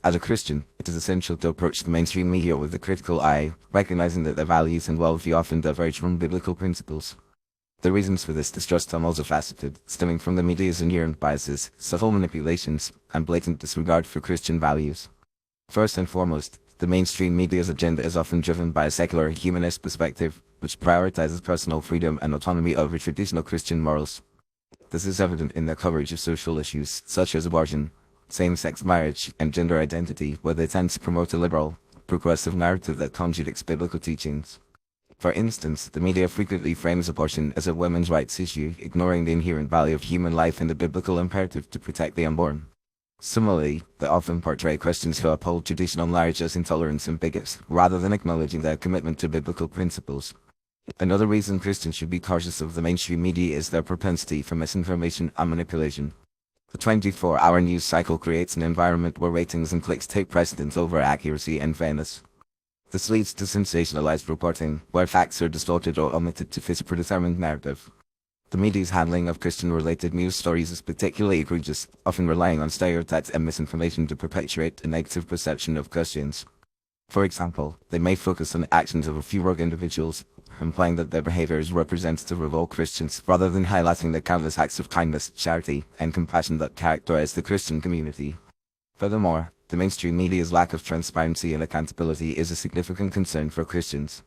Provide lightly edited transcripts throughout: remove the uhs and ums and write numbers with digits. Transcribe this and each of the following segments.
As a Christian, it is essential to approach the mainstream media with a critical eye, recognizing that their values and worldview often diverge from biblical principles. The reasons for this distrust are multifaceted, stemming from the media's inherent biases, subtle manipulations, and blatant disregard for Christian values. First and foremost, the mainstream media's agenda is often driven by a secular humanist perspective, which prioritizes personal freedom and autonomy over traditional Christian morals. This is evident in their coverage of social issues such as abortion, same-sex marriage, and gender identity, where they tend to promote a liberal, progressive narrative that contradicts biblical teachings. For instance, the media frequently frames abortion as a women's rights issue, ignoring the inherent value of human life and the biblical imperative to protect the unborn. Similarly, they often portray Christians who uphold traditional marriage as intolerant and bigots, rather than acknowledging their commitment to biblical principles. Another reason Christians should be cautious of the mainstream media is their propensity for misinformation and manipulation. The 24-hour news cycle creates an environment where ratings and clicks take precedence over accuracy and fairness. This leads to sensationalized reporting, where facts are distorted or omitted to fit a predetermined narrative. The media's handling of Christian-related news stories is particularly egregious, often relying on stereotypes and misinformation to perpetuate a negative perception of Christians. For example, they may focus on the actions of a few rogue individuals, implying that their behavior is representative of all Christians, rather than highlighting the countless acts of kindness, charity, and compassion that characterize the Christian community. Furthermore, the mainstream media's lack of transparency and accountability is a significant concern for Christians.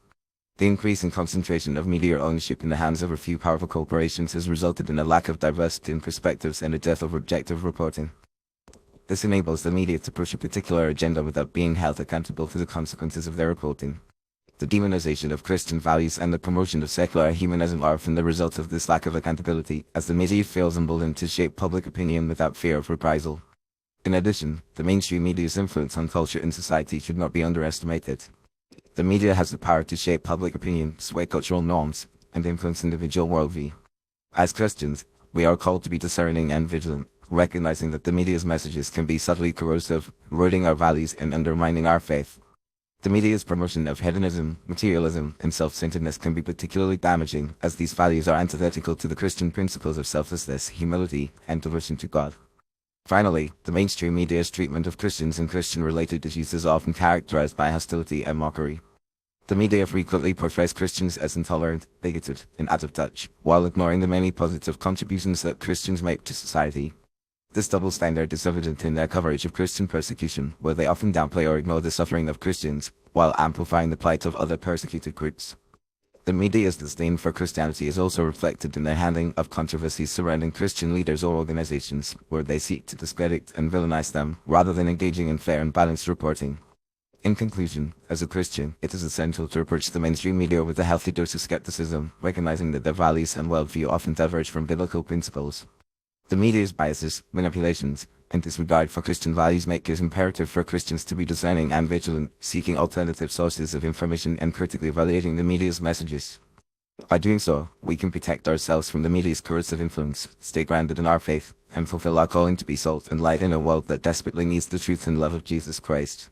The increasing concentration of media ownership in the hands of a few powerful corporations has resulted in a lack of diversity in perspectives and a dearth of objective reporting. This enables the media to push a particular agenda without being held accountable for the consequences of their reporting. The demonization of Christian values and the promotion of secular humanism are often the result of this lack of accountability, as the media feels emboldened to shape public opinion without fear of reprisal. In addition, the mainstream media's influence on culture and society should not be underestimated. The media has the power to shape public opinion, sway cultural norms, and influence individual worldview. As Christians, we are called to be discerning and vigilant, recognizing that the media's messages can be subtly corrosive, eroding our values and undermining our faith. The media's promotion of hedonism, materialism, and self-centeredness can be particularly damaging, as these values are antithetical to the Christian principles of selflessness, humility, and devotion to God. Finally, the mainstream media's treatment of Christians and Christian-related issues is often characterized by hostility and mockery. The media frequently portrays Christians as intolerant, bigoted, and out of touch, while ignoring the many positive contributions that Christians make to society. This double standard is evident in their coverage of Christian persecution, where they often downplay or ignore the suffering of Christians, while amplifying the plight of other persecuted groups. The media's disdain for Christianity is also reflected in their handling of controversies surrounding Christian leaders or organizations, where they seek to discredit and villainize them, rather than engaging in fair and balanced reporting. In conclusion, as a Christian, it is essential to approach the mainstream media with a healthy dose of skepticism, recognizing that their values and worldview often diverge from biblical principles. The media's biases, manipulations, and disregard for Christian values make it imperative for Christians to be discerning and vigilant, seeking alternative sources of information and critically evaluating the media's messages. By doing so, we can protect ourselves from the media's corrosive influence, stay grounded in our faith, and fulfill our calling to be salt and light in a world that desperately needs the truth and love of Jesus Christ.